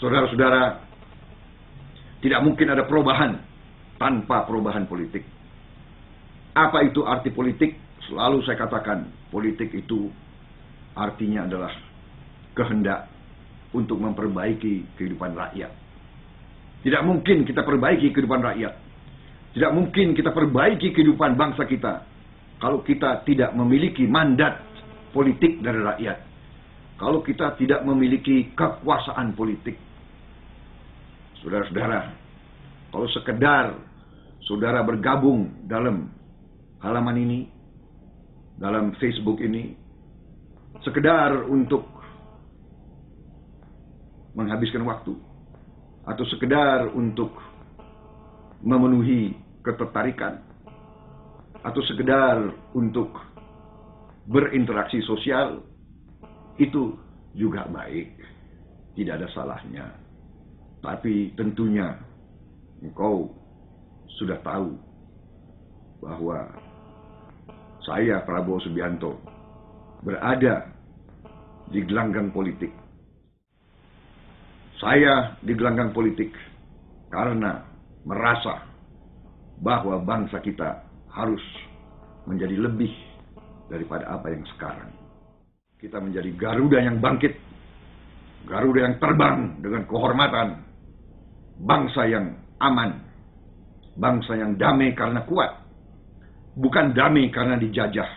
Saudara-saudara, tidak mungkin ada perubahan tanpa perubahan politik. Apa itu arti politik? Selalu saya katakan, politik itu artinya adalah kehendak untuk memperbaiki kehidupan rakyat. Tidak mungkin kita perbaiki kehidupan rakyat. Tidak mungkin kita perbaiki kehidupan bangsa kita kalau kita tidak memiliki mandat politik dari rakyat. Kalau kita tidak memiliki kekuasaan politik. Saudara-saudara, kalau sekedar saudara bergabung dalam halaman ini, dalam Facebook ini, sekedar untuk menghabiskan waktu, atau sekedar untuk memenuhi ketertarikan, atau sekedar untuk berinteraksi sosial, itu juga baik, tidak ada salahnya. Tapi tentunya engkau sudah tahu bahwa saya, Prabowo Subianto, berada di gelanggang politik. Saya di gelanggang politik karena merasa bahwa bangsa kita harus menjadi lebih daripada apa yang sekarang. Kita menjadi Garuda yang bangkit, Garuda yang terbang dengan kehormatan, bangsa yang aman, bangsa yang damai karena kuat, bukan damai karena dijajah,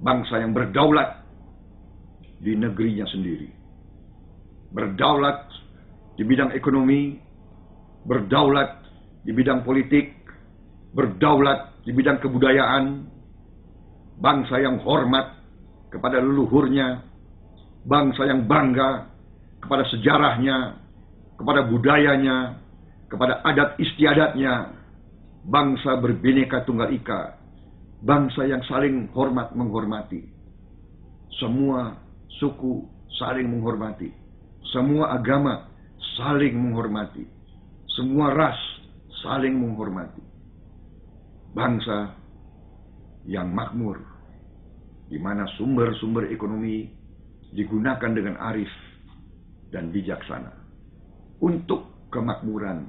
bangsa yang berdaulat di negerinya sendiri, berdaulat di bidang ekonomi, berdaulat di bidang politik, berdaulat di bidang kebudayaan, bangsa yang hormat kepada leluhurnya, bangsa yang bangga kepada sejarahnya, kepada budayanya, kepada adat istiadatnya, bangsa berbineka tunggal ika, bangsa yang saling hormat menghormati, semua suku saling menghormati, semua agama saling menghormati, semua ras saling menghormati, bangsa yang makmur, di mana sumber-sumber ekonomi digunakan dengan arif dan bijaksana untuk kemakmuran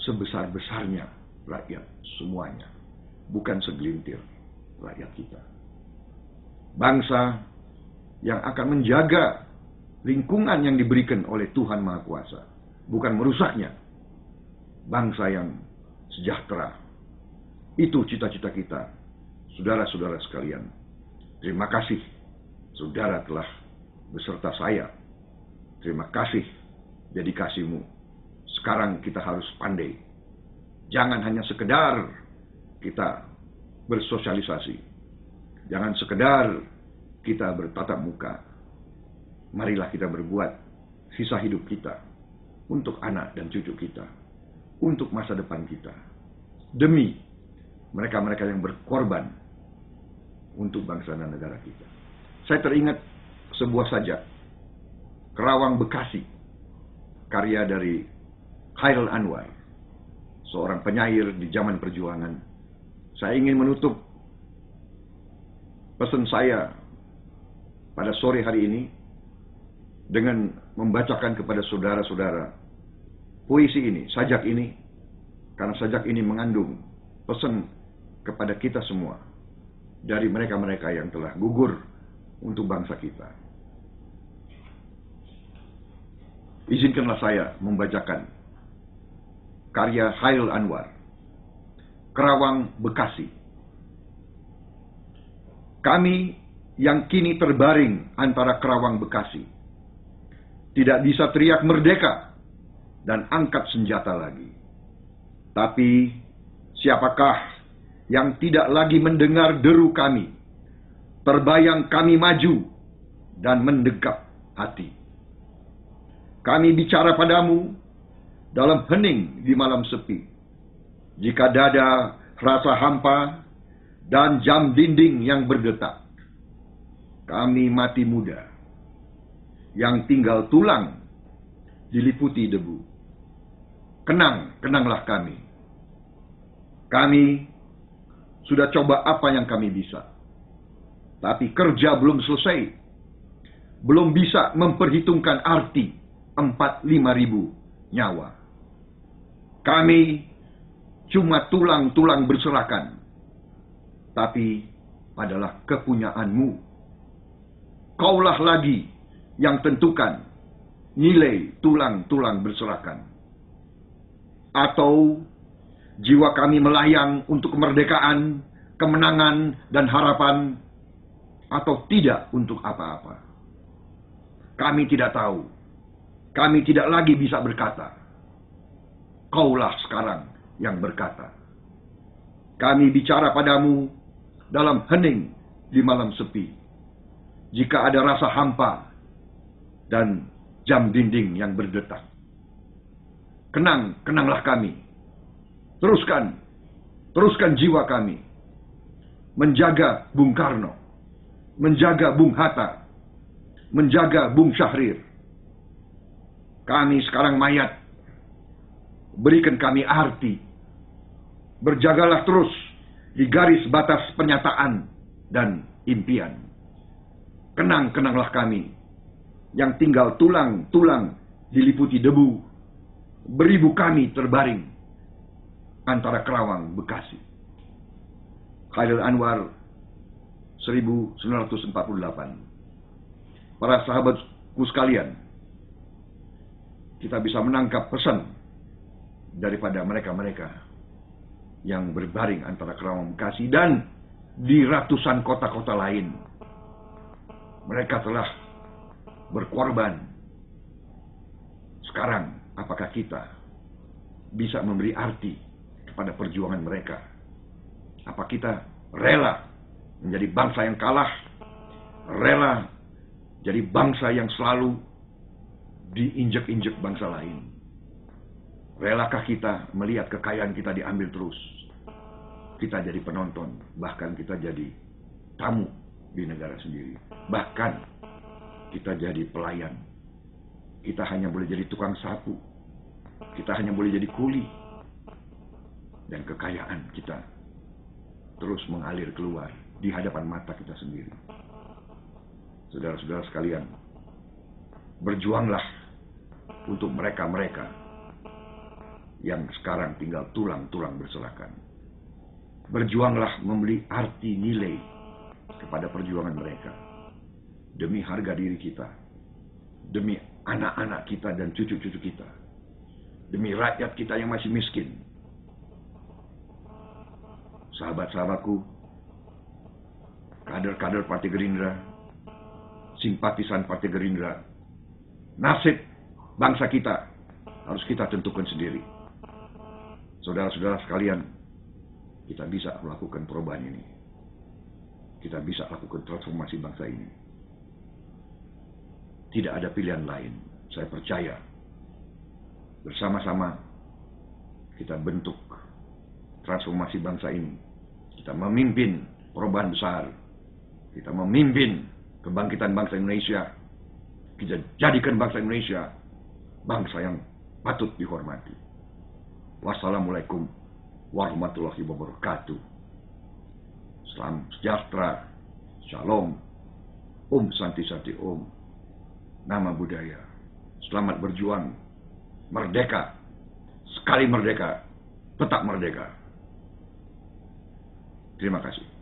sebesar-besarnya rakyat semuanya, bukan segelintir rakyat kita. Bangsa yang akan menjaga lingkungan yang diberikan oleh Tuhan Maha Kuasa, bukan merusaknya. Bangsa yang sejahtera. Itu cita-cita kita, saudara-saudara sekalian. Terima kasih saudara telah beserta saya. Terima kasih dedikasimu. Sekarang kita harus pandai. Jangan hanya sekedar kita bersosialisasi. Jangan sekedar kita bertatap muka. Marilah kita berbuat sisa hidup kita untuk anak dan cucu kita, untuk masa depan kita, demi mereka-mereka yang berkorban untuk bangsa dan negara kita. Saya teringat sebuah sajak, Kerawang Bekasi, karya dari Khairil Anwar, seorang penyair di zaman perjuangan. Saya ingin menutup pesan saya pada sore hari ini dengan membacakan kepada saudara-saudara puisi ini, sajak ini, karena sajak ini mengandung pesan kepada kita semua dari mereka-mereka yang telah gugur untuk bangsa kita. Izinkanlah saya membacakan karya Khairil Anwar, Kerawang Bekasi. Kami yang kini terbaring antara Kerawang Bekasi tidak bisa teriak merdeka dan angkat senjata lagi. Tapi siapakah yang tidak lagi mendengar deru kami? Terbayang kami maju dan mendekap hati. Kami bicara padamu dalam hening di malam sepi. Jika dada rasa hampa dan jam dinding yang berdetak. Kami mati muda yang tinggal tulang diliputi debu. Kenanglah kami. Kami sudah coba apa yang kami bisa. Tapi kerja belum selesai. Belum bisa memperhitungkan arti 4-5 ribu nyawa. Kami cuma tulang-tulang berserakan, tapi adalah kepunyaanmu. Kaulah lagi yang tentukan nilai tulang-tulang berserakan. Atau jiwa kami melayang untuk kemerdekaan, kemenangan, dan harapan, atau tidak untuk apa-apa. Kami tidak tahu. Kami tidak lagi bisa berkata. Kaulah sekarang yang berkata. Kami bicara padamu dalam hening di malam sepi. Jika ada rasa hampa dan jam dinding yang berdetak. Kenanglah kami. Teruskan jiwa kami. Menjaga Bung Karno. Menjaga Bung Hatta. Menjaga Bung Syahrir. Kami sekarang mayat. Berikan kami arti. Berjagalah terus di garis batas penyataan dan impian. Kenanglah kami yang tinggal tulang-tulang diliputi debu. Beribu kami terbaring antara Kerawang, Bekasi. Khairil Anwar 1948. Para sahabatku sekalian, kita bisa menangkap pesan daripada mereka-mereka yang berbaring antara Kerawang, Bekasi, dan di ratusan kota-kota lain. Mereka telah berkorban. Sekarang, apakah kita bisa memberi arti kepada perjuangan mereka? Apa kita rela menjadi bangsa yang kalah? Rela jadi bangsa yang selalu diinjek-injek bangsa lain? Relakah kita melihat kekayaan kita diambil terus? Kita jadi penonton, bahkan kita jadi tamu di negara sendiri. Bahkan kita jadi pelayan. Kita hanya boleh jadi tukang sapu. Kita hanya boleh jadi kuli. Dan kekayaan kita terus mengalir keluar di hadapan mata kita sendiri. Saudara-saudara sekalian, berjuanglah untuk mereka-mereka yang sekarang tinggal tulang-tulang berserakan. Berjuanglah memberi arti nilai kepada perjuangan mereka. Demi harga diri kita. Demi anak-anak kita dan cucu-cucu kita. Demi rakyat kita yang masih miskin. Sahabat-sahabatku, kader-kader Partai Gerindra, simpatisan Partai Gerindra, nasib bangsa kita harus kita tentukan sendiri. Saudara-saudara sekalian, kita bisa melakukan perubahan ini. Kita bisa lakukan transformasi bangsa ini. Tidak ada pilihan lain. Saya percaya bersama-sama kita bentuk transformasi bangsa ini. Kita memimpin perubahan besar. Kita memimpin kebangkitan bangsa Indonesia. Kita jadikan bangsa Indonesia bangsa yang patut dihormati. Wassalamualaikum warahmatullahi wabarakatuh. Salam sejahtera, shalom, Santi Santi Om, nama budaya, selamat berjuang, merdeka, sekali merdeka, tetap merdeka. Terima kasih.